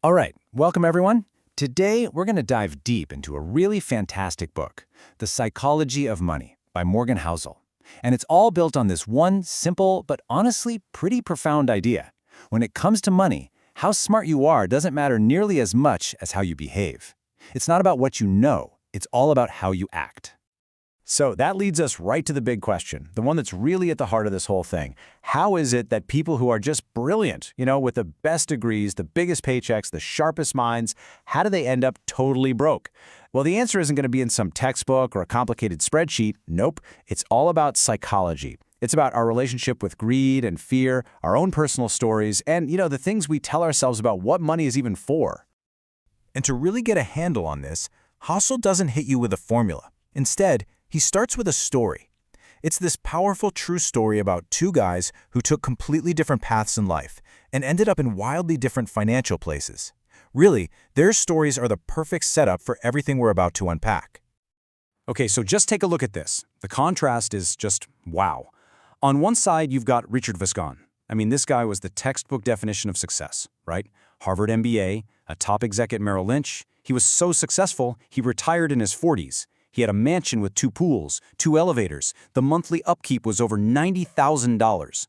All right, welcome everyone. Today, we're going to dive deep into a really fantastic book, The Psychology of Money by Morgan Housel. And it's all built on this one simple, but honestly pretty profound idea. When it comes to money, how smart you are doesn't matter nearly as much as how you behave. It's not about what you know, it's all about how you act. So that leads us right to the big question, the one that's really at the heart of this whole thing. How is it that people who are just brilliant, with the best degrees, the biggest paychecks, the sharpest minds, how do they end up totally broke? Well, the answer isn't going to be in some textbook or a complicated spreadsheet. Nope. It's all about psychology. It's about our relationship with greed and fear, our own personal stories, and, the things we tell ourselves about what money is even for. And to really get a handle on this, Housel doesn't hit you with a formula. Instead, he starts with a story. It's this powerful true story about two guys who took completely different paths in life and ended up in wildly different financial places. Really, their stories are the perfect setup for everything we're about to unpack. Okay, so just take a look at this. The contrast is just wow. On one side, you've got Richard Viscon. This guy was the textbook definition of success, right? Harvard MBA, a top exec at Merrill Lynch. He was so successful, he retired in his 40s. He had a mansion with 2 pools, 2 elevators. The monthly upkeep was over $90,000.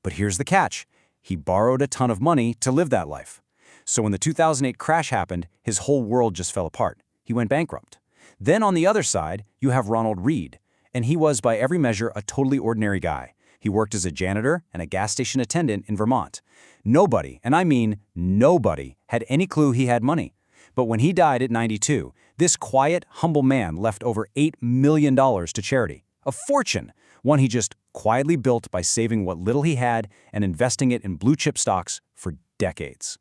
But here's the catch. He borrowed a ton of money to live that life. So when the 2008 crash happened, his whole world just fell apart. He went bankrupt. Then on the other side, you have Ronald Reed. And he was, by every measure, a totally ordinary guy. He worked as a janitor and a gas station attendant in Vermont. Nobody, and I mean nobody, had any clue he had money. But when he died at 92, this quiet, humble man left over $8 million to charity. A fortune, one he just quietly built by saving what little he had and investing it in blue-chip stocks for decades.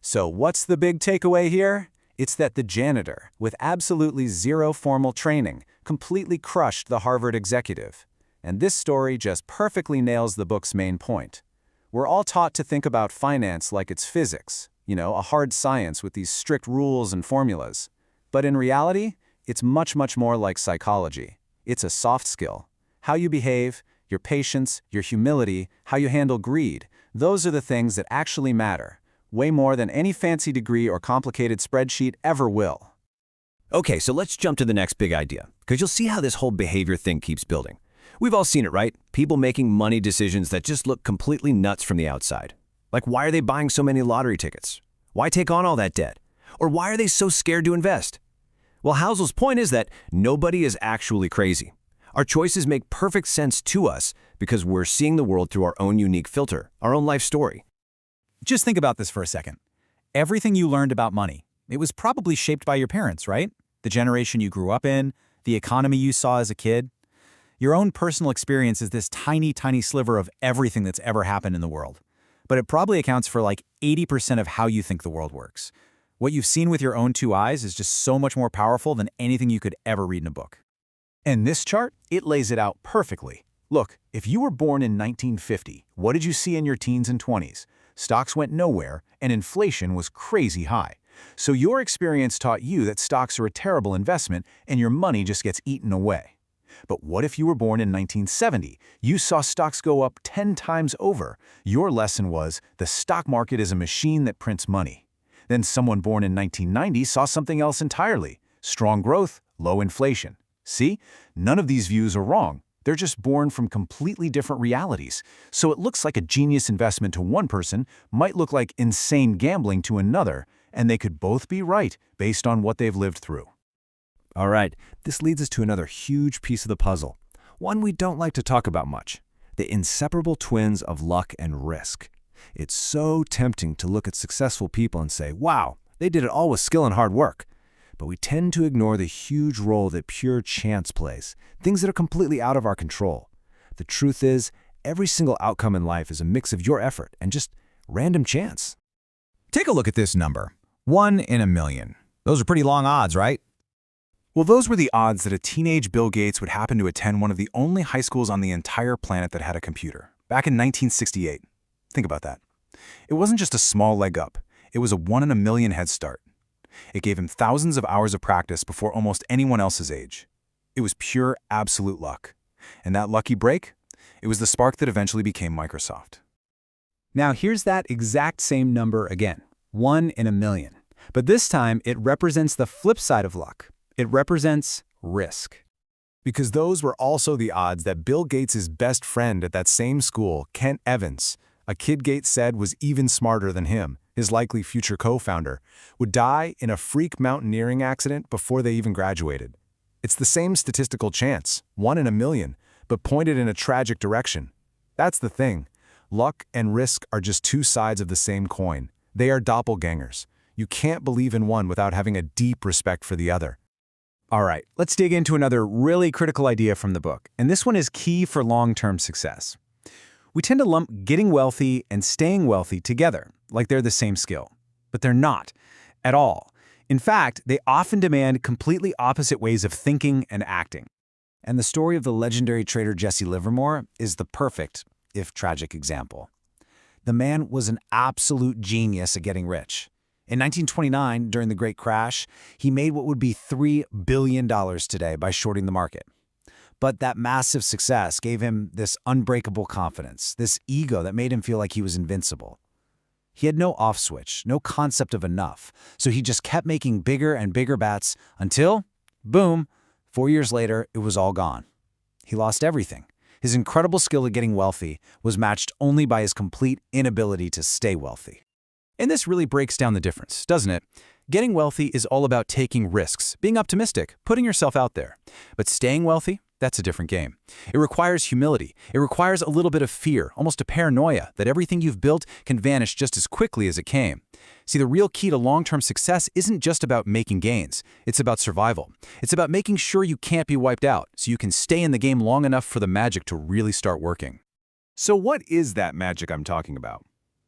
So what's the big takeaway here? It's that the janitor, with absolutely zero formal training, completely crushed the Harvard executive. And this story just perfectly nails the book's main point. We're all taught to think about finance like it's physics, a hard science with these strict rules and formulas. But in reality, it's much more like psychology. It's a soft skill. How you behave, your patience, your humility, how you handle greed, those are the things that actually matter, way more than any fancy degree or complicated spreadsheet ever will. Okay, so let's jump to the next big idea, because you'll see how this whole behavior thing keeps building. We've all seen it, right? People making money decisions that just look completely nuts from the outside. Like, why are they buying so many lottery tickets? Why take on all that debt? Or why are they so scared to invest? Well, Housel's point is that nobody is actually crazy. Our choices make perfect sense to us because we're seeing the world through our own unique filter, our own life story. Just think about this for a second. Everything you learned about money, it was probably shaped by your parents, right? The generation you grew up in, the economy you saw as a kid. Your own personal experience is this tiny sliver of everything that's ever happened in the world. But it probably accounts for like 80% of how you think the world works. What you've seen with your own 2 eyes is just so much more powerful than anything you could ever read in a book. And this chart, it lays it out perfectly. Look, if you were born in 1950, what did you see in your teens and 20s? Stocks went nowhere, and inflation was crazy high. So your experience taught you that stocks are a terrible investment and your money just gets eaten away. But what if you were born in 1970? You saw stocks go up 10 times over. Your lesson was the stock market is a machine that prints money. Then someone born in 1990 saw something else entirely. Strong growth, low inflation. See? None of these views are wrong. They're just born from completely different realities. So it looks like a genius investment to one person might look like insane gambling to another, and they could both be right based on what they've lived through. All right, this leads us to another huge piece of the puzzle, one we don't like to talk about much, the inseparable twins of luck and risk. It's so tempting to look at successful people and say, wow, they did it all with skill and hard work. But we tend to ignore the huge role that pure chance plays, things that are completely out of our control. The truth is, every single outcome in life is a mix of your effort and just random chance. Take a look at this number, 1 in a million. Those are pretty long odds, right? Well, those were the odds that a teenage Bill Gates would happen to attend one of the only high schools on the entire planet that had a computer, back in 1968. Think about that. It wasn't just a small leg up. It was a 1 in a million head start. It gave him thousands of hours of practice before almost anyone else's age. It was pure, absolute luck. And that lucky break? It was the spark that eventually became Microsoft. Now here's that exact same number again. 1 in a million. But this time, it represents the flip side of luck. It represents risk. Because those were also the odds that Bill Gates' best friend at that same school, Kent Evans, a kid Gates said was even smarter than him, his likely future co-founder, would die in a freak mountaineering accident before they even graduated. It's the same statistical chance, 1 in a million, but pointed in a tragic direction. That's the thing. Luck and risk are just two sides of the same coin. They are doppelgangers. You can't believe in one without having a deep respect for the other. All right, let's dig into another really critical idea from the book, and this one is key for long-term success. We tend to lump getting wealthy and staying wealthy together, like they're the same skill. But they're not, at all. In fact, they often demand completely opposite ways of thinking and acting. And the story of the legendary trader Jesse Livermore is the perfect, if tragic, example. The man was an absolute genius at getting rich. In 1929, during the Great Crash, he made what would be $3 billion today by shorting the market. But that massive success gave him this unbreakable confidence, this ego that made him feel like he was invincible. He had no off switch, no concept of enough, so he just kept making bigger and bigger bets until, boom, 4 years later, it was all gone. He lost everything. His incredible skill at getting wealthy was matched only by his complete inability to stay wealthy. And this really breaks down the difference, doesn't it? Getting wealthy is all about taking risks, being optimistic, putting yourself out there. But staying wealthy, that's a different game. It requires humility. It requires a little bit of fear, almost a paranoia, that everything you've built can vanish just as quickly as it came. See, the real key to long-term success isn't just about making gains. It's about survival. It's about making sure you can't be wiped out, so you can stay in the game long enough for the magic to really start working. So what is that magic I'm talking about?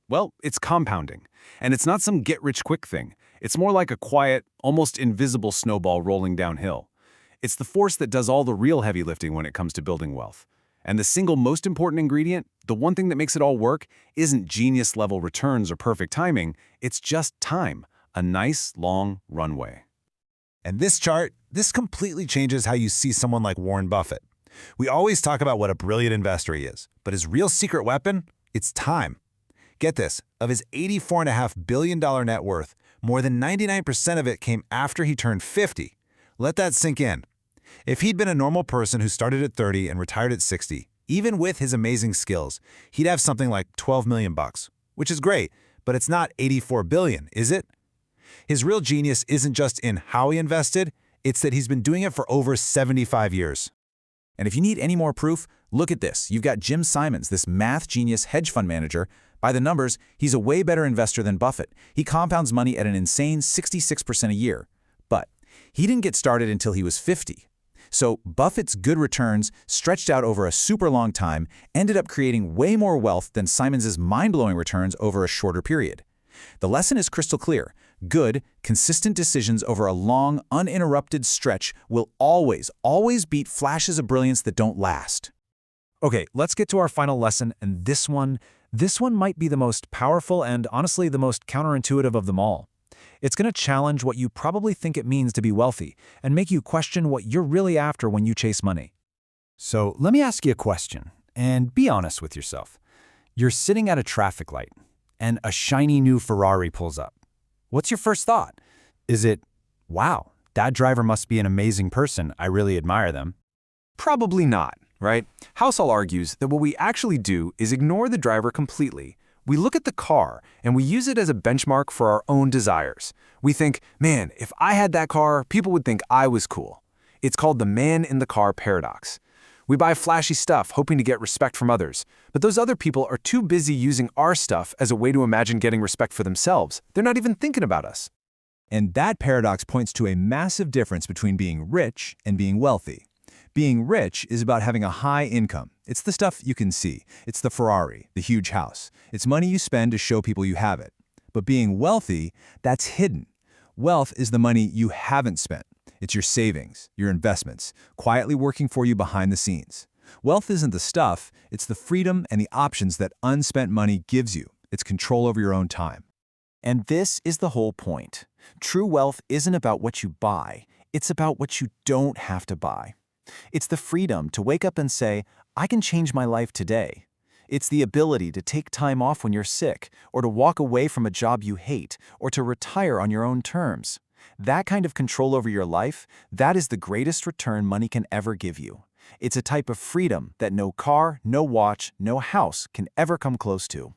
Well, it's compounding. And it's not some get-rich-quick thing. It's more like a quiet, almost invisible snowball rolling downhill. It's the force that does all the real heavy lifting when it comes to building wealth. And the single most important ingredient, the one thing that makes it all work, isn't genius-level returns or perfect timing. It's just time, a nice, long runway. And this chart, this completely changes how you see someone like Warren Buffett. We always talk about what a brilliant investor he is, but his real secret weapon? It's time. Get this, of his $84.5 billion net worth, more than 99% of it came after he turned 50. Let that sink in. If he'd been a normal person who started at 30 and retired at 60, even with his amazing skills, he'd have something like 12 million bucks, which is great, but it's not 84 billion, is it? His real genius isn't just in how he invested, it's that he's been doing it for over 75 years. And if you need any more proof, look at this. You've got Jim Simons, this math genius hedge fund manager. By the numbers, he's a way better investor than Buffett. He compounds money at an insane 66% a year. But he didn't get started until he was 50. So Buffett's good returns, stretched out over a super long time, ended up creating way more wealth than Simons's mind-blowing returns over a shorter period. The lesson is crystal clear. Good, consistent decisions over a long, uninterrupted stretch will always, always beat flashes of brilliance that don't last. Okay, let's get to our final lesson, and this one might be the most powerful and honestly the most counterintuitive of them all. It's going to challenge what you probably think it means to be wealthy and make you question what you're really after when you chase money. So let me ask you a question, and be honest with yourself. You're sitting at a traffic light, and a shiny new Ferrari pulls up. What's your first thought? Is it, wow, that driver must be an amazing person, I really admire them? Probably not, right? Housel argues that what we actually do is ignore the driver completely. We look at the car, and we use it as a benchmark for our own desires. We think, man, if I had that car, people would think I was cool. It's called the man-in-the-car paradox. We buy flashy stuff hoping to get respect from others, but those other people are too busy using our stuff as a way to imagine getting respect for themselves. They're not even thinking about us. And that paradox points to a massive difference between being rich and being wealthy. Being rich is about having a high income. It's the stuff you can see. It's the Ferrari, the huge house. It's money you spend to show people you have it. But being wealthy, that's hidden. Wealth is the money you haven't spent. It's your savings, your investments, quietly working for you behind the scenes. Wealth isn't the stuff, it's the freedom and the options that unspent money gives you. It's control over your own time. And this is the whole point. True wealth isn't about what you buy. It's about what you don't have to buy. It's the freedom to wake up and say, I can change my life today. It's the ability to take time off when you're sick, or to walk away from a job you hate, or to retire on your own terms. That kind of control over your life, that is the greatest return money can ever give you. It's a type of freedom that no car, no watch, no house can ever come close to.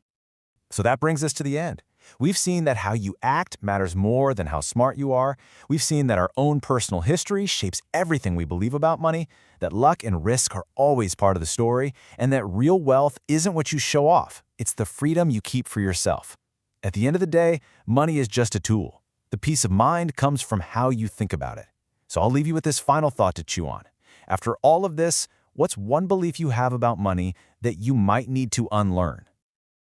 So that brings us to the end. We've seen that how you act matters more than how smart you are. We've seen that our own personal history shapes everything we believe about money, that luck and risk are always part of the story, and that real wealth isn't what you show off. It's the freedom you keep for yourself. At the end of the day, money is just a tool. The peace of mind comes from how you think about it. So I'll leave you with this final thought to chew on. After all of this, what's one belief you have about money that you might need to unlearn?